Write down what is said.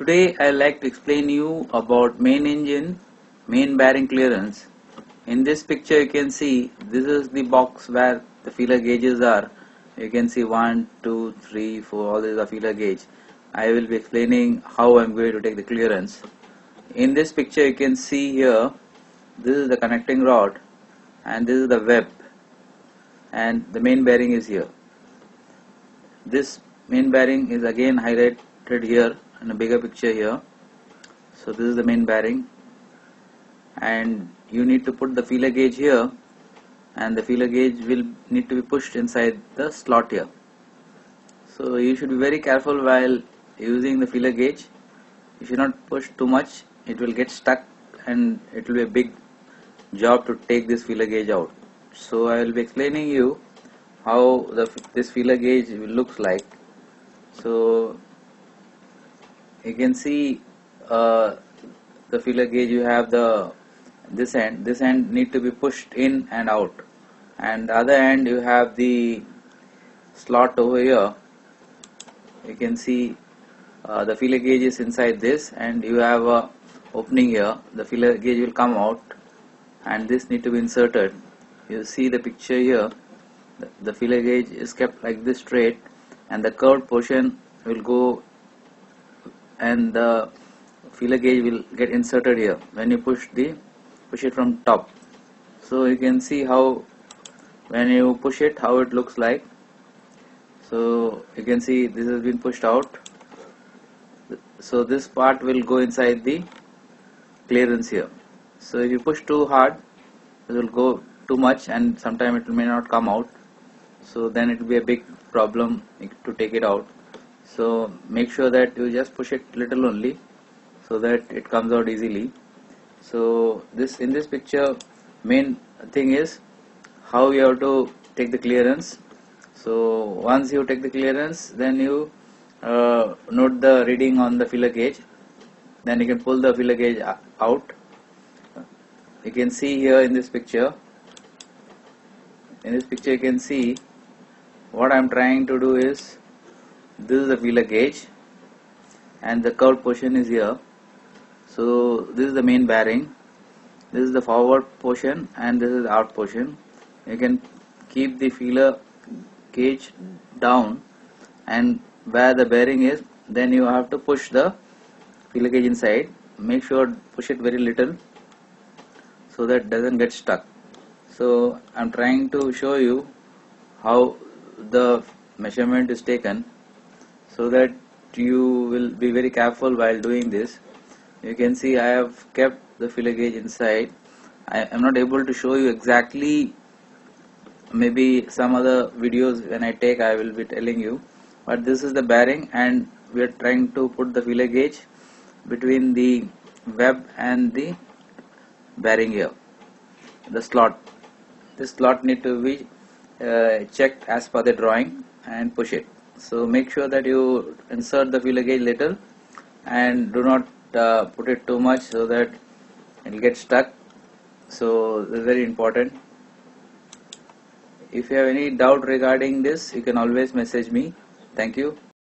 Today I like to explain you about main engine, main bearing clearance. In this picture you can see this is the box where the feeler gauges are. You can see 1, 2, 3, 4, all these are feeler gauge. I will be explaining how I am going to take the clearance. In this picture you can see here, this is the connecting rod and this is the web and the main bearing is here. This main bearing is again highlighted here in a bigger picture here. So this is the main bearing and you need to put the feeler gauge here, and the feeler gauge will need to be pushed inside the slot here. So you should be very careful while using the feeler gauge. You should not push too much, it will get stuck and it will be a big job to take this feeler gauge out. So I will be explaining you how this feeler gauge looks like. So you can see the feeler gauge, you have this end need to be pushed in and out, and the other end you have the slot over here. You can see the feeler gauge is inside this and you have a opening here. The feeler gauge will come out and this need to be inserted. You see the picture here, the feeler gauge is kept like this straight and the curved portion will go and the feeler gauge will get inserted here when you push it from top. So you can see how when you push it, how it looks like. So you can see this has been pushed out. So this part will go inside the clearance here. So if you push too hard, it will go too much and sometimes it may not come out. So then it will be a big problem to take it out. So make sure that you just push it little only so that it comes out easily. So in this picture, main thing is how you have to take the clearance. So once you take the clearance, then you note the reading on the feeler gauge. Then you can pull the feeler gauge out. You can see here in this picture. In this picture you can see what I am trying to do is, this is the feeler gauge and the curved portion is here. So this is the main bearing, this is the forward portion and this is the out portion. You can keep the feeler gauge down and where the bearing is, then you have to push the feeler gauge inside. Make sure push it very little so that it doesn't get stuck. So I am trying to show you how the measurement is taken so that you will be very careful while doing this. You can see I have kept the feeler gauge inside. I am not able to show you exactly, maybe some other videos when I take I will be telling you, but this is the bearing and we are trying to put the feeler gauge between the web and the bearing here, the slot. This slot need to be checked as per the drawing and push it. So make sure that you insert the feeler gauge little and do not put it too much so that it will get stuck. So this is very important. If you have any doubt regarding this, you can always message me. Thank you.